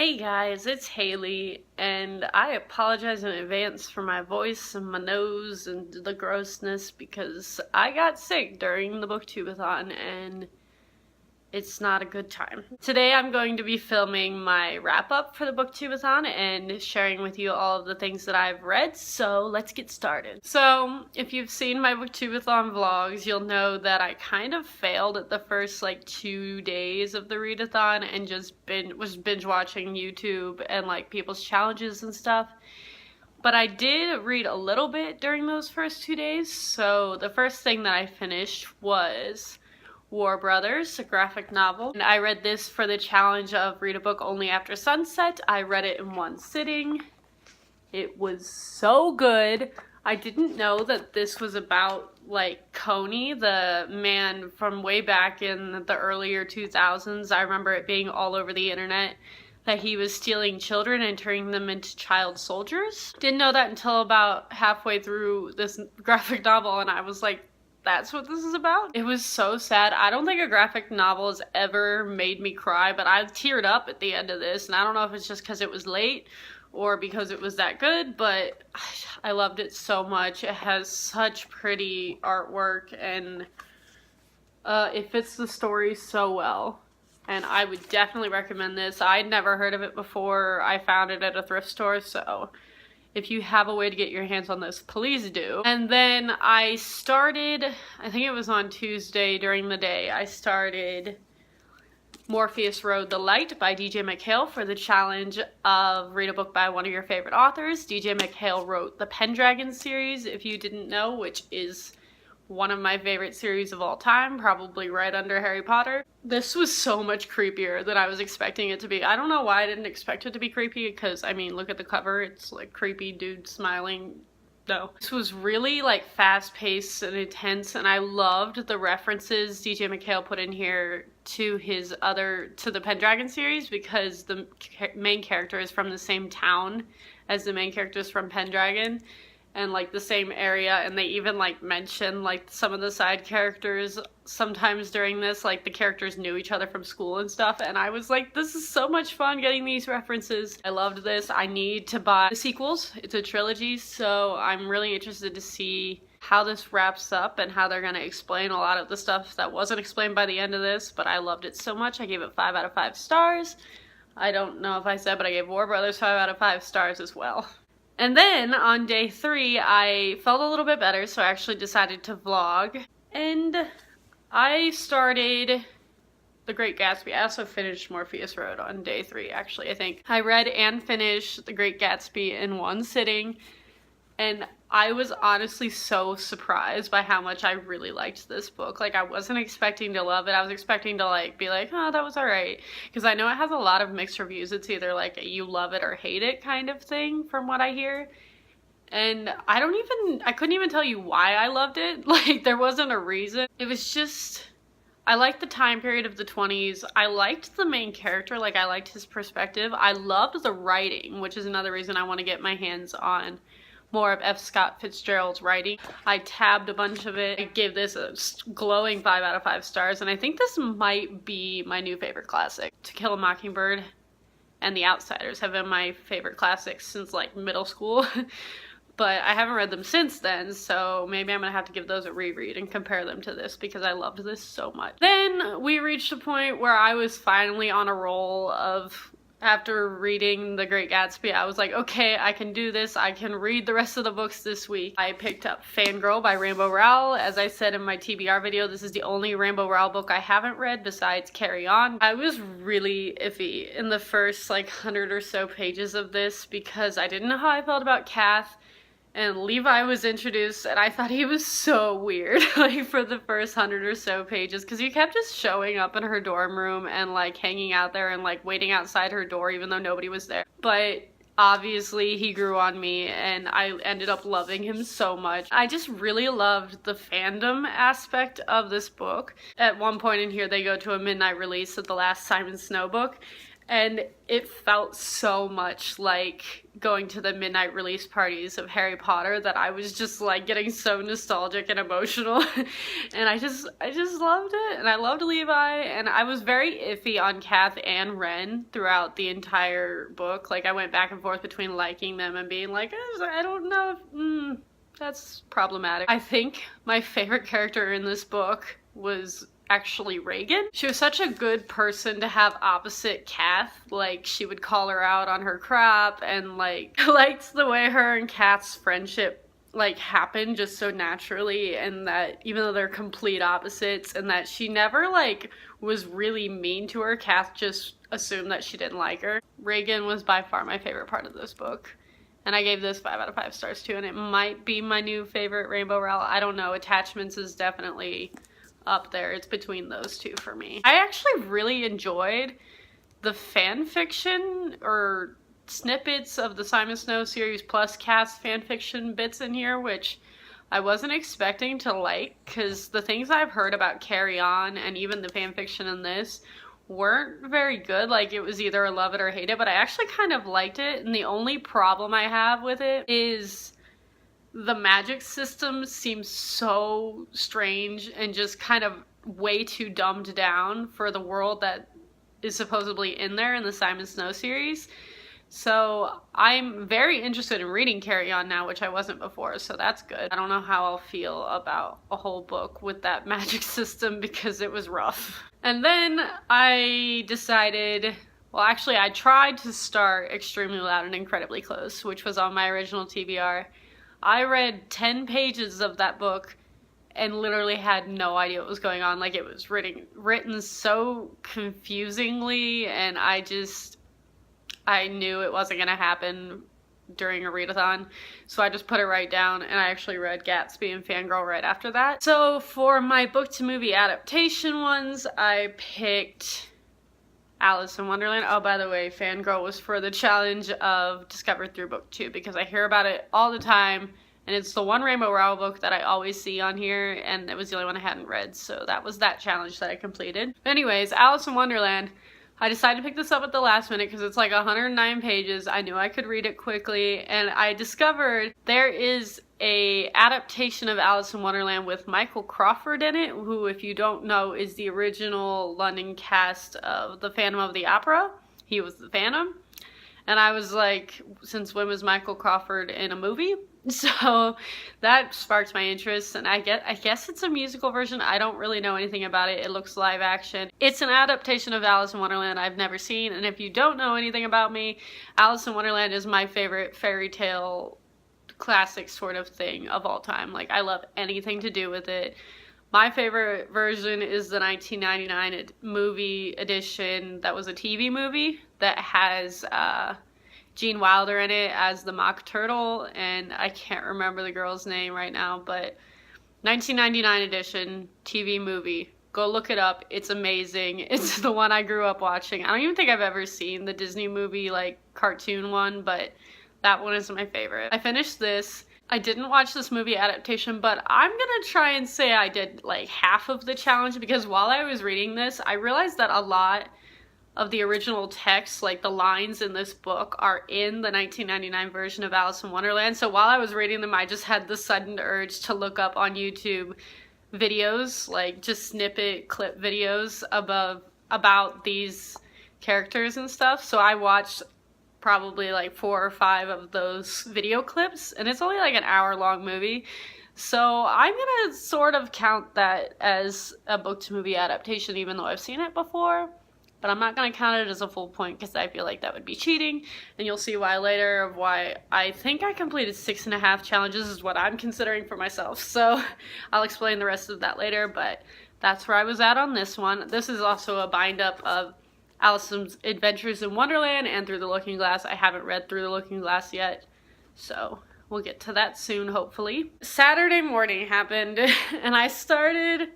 Hey guys, it's Haley, and I apologize in advance for my voice and my nose and the grossness because I got sick during the Booktubeathon and it's not a good time. Today I'm going to be filming my wrap-up for the Booktubeathon and sharing with you all of the things that I've read, so let's get started. So, if you've seen my Booktubeathon vlogs, you'll know that I kind of failed at the first 2 days of the readathon and just was binge watching YouTube and people's challenges and stuff. But I did read a little bit during those first 2 days, so the first thing that I finished was War Brothers, a graphic novel. And I read this for the challenge of read a book only after sunset. I read it in one sitting. It was so good. I didn't know that this was about Coney, the man from way back in the earlier 2000s. I remember it being all over the internet that he was stealing children and turning them into child soldiers. Didn't know that until about halfway through this graphic novel, and I was like, that's what this is about? It was so sad. I don't think a graphic novel has ever made me cry, but I teared up at the end of this, and I don't know if it's just because it was late or because it was that good, but I loved it so much. It has such pretty artwork, and it fits the story so well. And I would definitely recommend this. I'd never heard of it before. I found it at a thrift store, so if you have a way to get your hands on this, please do. And then I started, I think it was on Tuesday during the day, I started Morpheus Rode the Light by DJ McHale for the challenge of read a book by one of your favorite authors. DJ McHale wrote the Pendragon series, if you didn't know, which is one of my favorite series of all time, probably right under Harry Potter. This was so much creepier than I was expecting it to be. I don't know why I didn't expect it to be creepy, because, I mean, look at the cover. It's creepy dude smiling. No. This was really fast-paced and intense, and I loved the references DJ McHale put in here to the Pendragon series, because the main character is from the same town as the main characters from Pendragon, and the same area, and they even mention some of the side characters sometimes during this, the characters knew each other from school and stuff, and I was like, this is so much fun getting these references. I loved this. I need to buy the sequels. It's a trilogy, so I'm really interested to see how this wraps up and how they're going to explain a lot of the stuff that wasn't explained by the end of this, but I loved it so much. I gave it 5 out of 5 stars. I don't know if I said, but I gave War Brothers 5 out of 5 stars as well. And then on day 3, I felt a little bit better, so I actually decided to vlog. And I started The Great Gatsby. I also finished Morpheus Road on day 3, actually, I think. I read and finished The Great Gatsby in one sitting, and I was honestly so surprised by how much I really liked this book. I wasn't expecting to love it. I was expecting to be like, oh, that was alright. Because I know it has a lot of mixed reviews. It's either you love it or hate it kind of thing from what I hear. And I couldn't even tell you why I loved it. There wasn't a reason. It was just, I liked the time period of the 20s. I liked the main character. I liked his perspective. I loved the writing, which is another reason I want to get my hands on more of F. Scott Fitzgerald's writing. I tabbed a bunch of it. I gave this a glowing 5 out of 5 stars, and I think this might be my new favorite classic. To Kill a Mockingbird and The Outsiders have been my favorite classics since middle school. But I haven't read them since then, so maybe I'm gonna have to give those a reread and compare them to this, because I loved this so much. Then we reached a point where I was finally on a roll of, after reading The Great Gatsby, I was like, okay, I can do this. I can read the rest of the books this week. I picked up Fangirl by Rainbow Rowell. As I said in my TBR video, this is the only Rainbow Rowell book I haven't read besides Carry On. I was really iffy in the first 100 or so pages of this, because I didn't know how I felt about Kath. And Levi was introduced, and I thought he was so weird, for the first 100 or so pages, because he kept just showing up in her dorm room and, hanging out there and, waiting outside her door even though nobody was there. But obviously he grew on me, and I ended up loving him so much. I just really loved the fandom aspect of this book. At one point in here, they go to a midnight release of the last Simon Snow book, And it felt so much like going to the midnight release parties of Harry Potter that I was just like getting so nostalgic and emotional. And I just loved it. And I loved Levi, and I was very iffy on Kath and Ren throughout the entire book. Like, I went back and forth between liking them and being like, I don't know if, that's problematic. I think my favorite character in this book was actually Reagan. She was such a good person to have opposite Kath. Like, she would call her out on her crap, and like, I liked the way her and Kath's friendship like happened just so naturally, and that even though they're complete opposites, and that she never like was really mean to her, Kath just assumed that she didn't like her. Reagan was by far my favorite part of this book. And I gave this 5 out of 5 stars too, and it might be my new favorite Rainbow Rowell. I don't know. Attachments is definitely up there. It's between those two for me. I actually really enjoyed the fan fiction or snippets of the Simon Snow series plus Cass fan fiction bits in here, which I wasn't expecting to like, because the things I've heard about Carry On and even the fan fiction in this weren't very good. Like, it was either love it or hate it, but I actually kind of liked it. And the only problem I have with it is the magic system seems so strange and just kind of way too dumbed down for the world that is supposedly in there in the Simon Snow series. So I'm very interested in reading Carry On now, which I wasn't before, so that's good. I don't know how I'll feel about a whole book with that magic system because it was rough. And then I decided, well, actually I tried to start Extremely Loud and Incredibly Close, which was on my original TBR. I read 10 pages of that book and literally had no idea what was going on. Like, it was written so confusingly, and I knew it wasn't going to happen during a readathon, so I just put it right down, and I actually read Gatsby and Fangirl right after that. So for my book to movie adaptation ones, I picked Alice in Wonderland. Oh, by the way, Fangirl was for the challenge of Discovered Through Booktube, because I hear about it all the time, and it's the one Rainbow Rowell book that I always see on here, and it was the only one I hadn't read, so that was that challenge that I completed. But anyways, Alice in Wonderland, I decided to pick this up at the last minute because it's like 109 pages. I knew I could read it quickly, and I discovered there is a adaptation of Alice in Wonderland with Michael Crawford in it, who, if you don't know, is the original London cast of The Phantom of the Opera. He was the Phantom. And I was like, since when was Michael Crawford in a movie? So that sparked my interest, and I guess it's a musical version. I don't really know anything about it. It looks live action. It's an adaptation of Alice in Wonderland I've never seen, and if you don't know anything about me, Alice in Wonderland is my favorite fairy tale classic sort of thing of all time. Like, I love anything to do with it. My favorite version is the 1999 movie edition that was a TV movie that has Gene Wilder in it as the Mock Turtle, and I can't remember the girl's name right now, but 1999 edition TV movie. Go look it up. It's amazing. It's the one I grew up watching. I don't even think I've ever seen the Disney movie, like, cartoon one, but that one is my favorite. I finished this. I didn't watch this movie adaptation, but I'm gonna try and say I did like half of the challenge, because while I was reading this, I realized that a lot of the original text, like the lines in this book, are in the 1999 version of Alice in Wonderland. So while I was reading them, I just had the sudden urge to look up on YouTube videos, like just snippet clip videos about these characters and stuff. So I watched probably like 4 or 5 of those video clips, and it's only like an hour-long movie. So I'm gonna sort of count that as a book to movie adaptation, even though I've seen it before. But I'm not gonna count it as a full point because I feel like that would be cheating, and you'll see why later, of why I think I completed 6.5 challenges is what I'm considering for myself. So I'll explain the rest of that later, but that's where I was at on this one. This is also a bind-up of Alice's Adventures in Wonderland and Through the Looking Glass. I haven't read Through the Looking Glass yet, so we'll get to that soon, hopefully. Saturday morning happened, and I started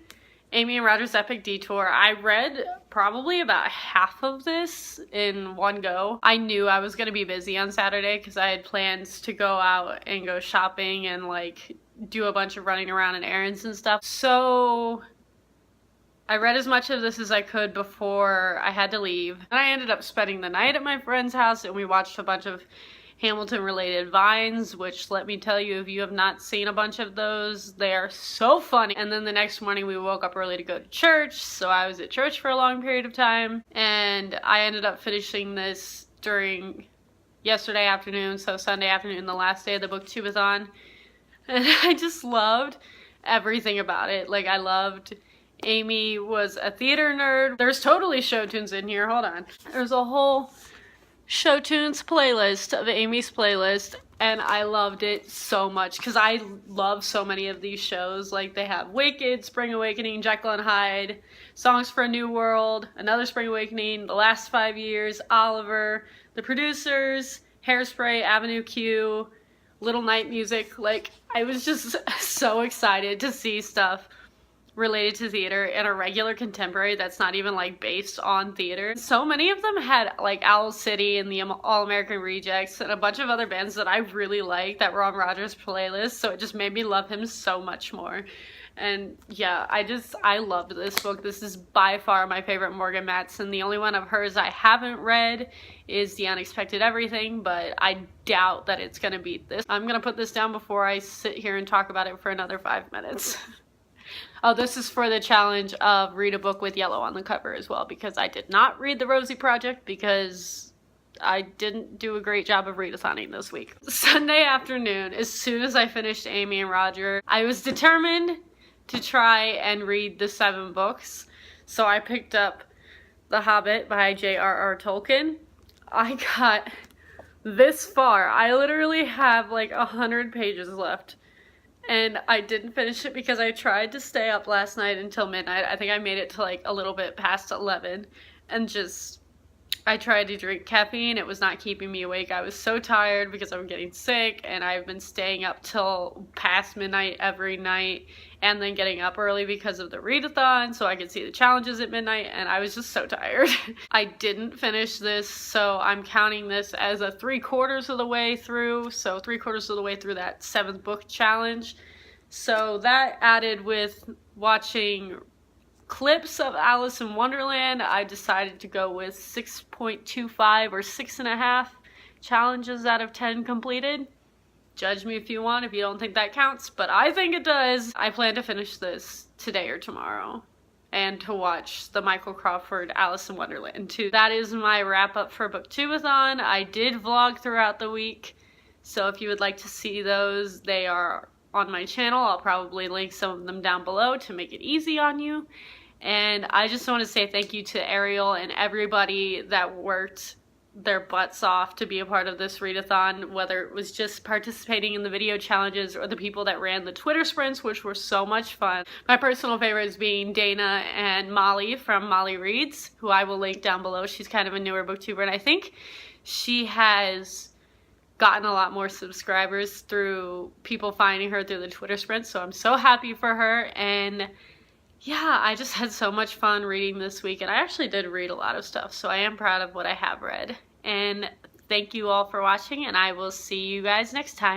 Amy and Roger's Epic Detour. I read probably about half of this in one go. I knew I was going to be busy on Saturday because I had plans to go out and go shopping and like do a bunch of running around and errands and stuff. So I read as much of this as I could before I had to leave. And I ended up spending the night at my friend's house, and we watched a bunch of Hamilton-related Vines, which, let me tell you, if you have not seen a bunch of those, they are so funny. And then the next morning we woke up early to go to church, so I was at church for a long period of time. And I ended up finishing this during yesterday afternoon, so Sunday afternoon, the last day of the Booktubeathon. And I just loved everything about it. Like, I loved Amy was a theater nerd. There's totally show tunes in here. Hold on. There's a whole show tunes playlist of Amy's playlist, and I loved it so much because I love so many of these shows. Like, they have Wicked, Spring Awakening, Jekyll and Hyde, Songs for a New World, Another Spring Awakening, The Last 5 Years, Oliver, The Producers, Hairspray, Avenue Q, Little Night Music. Like, I was just so excited to see stuff related to theater and a regular contemporary that's not even like based on theater. So many of them had like Owl City and the All-American Rejects and a bunch of other bands that I really like that were on Roger's playlist, so it just made me love him so much more. And yeah, I loved this book. This is by far my favorite Morgan Matson. The only one of hers I haven't read is The Unexpected Everything, but I doubt that it's gonna beat this. I'm gonna put this down before I sit here and talk about it for another 5 minutes. Oh, this is for the challenge of read a book with yellow on the cover as well, because I did not read The Rosie Project because I didn't do a great job of readathoning this week. Sunday afternoon, as soon as I finished Amy and Roger, I was determined to try and read the 7 books. So I picked up The Hobbit by J.R.R. Tolkien. I got this far. I literally have like 100 pages left. And I didn't finish it because I tried to stay up last night until midnight. I think I made it to like a little bit past 11. And I tried to drink caffeine. It was not keeping me awake. I was so tired because I'm getting sick. And I've been staying up till past midnight every night. And then getting up early because of the readathon so I could see the challenges at midnight. And I was just so tired. I didn't finish this, so I'm counting this as a 3/4 of the way through. So 3/4 of the way through that 7th book challenge. So that added with watching clips of Alice in Wonderland, I decided to go with 6.25 or 6.5 challenges out of 10 completed. Judge me if you want, if you don't think that counts, but I think it does. I plan to finish this today or tomorrow and to watch the Michael Crawford Alice in Wonderland too. That is my wrap up for Booktubeathon. I did vlog throughout the week, so if you would like to see those, they are on my channel. I'll probably link some of them down below to make it easy on you. And I just want to say thank you to Ariel and everybody that worked their butts off to be a part of this readathon, whether it was just participating in the video challenges or the people that ran the Twitter sprints, which were so much fun. My personal favorites being Dana and Molly from Molly Reads, who I will link down below. She's kind of a newer booktuber, and I think she has gotten a lot more subscribers through people finding her through the Twitter sprints, so I'm so happy for her. And yeah, I just had so much fun reading this week, and I actually did read a lot of stuff, so I am proud of what I have read. And thank you all for watching, and I will see you guys next time.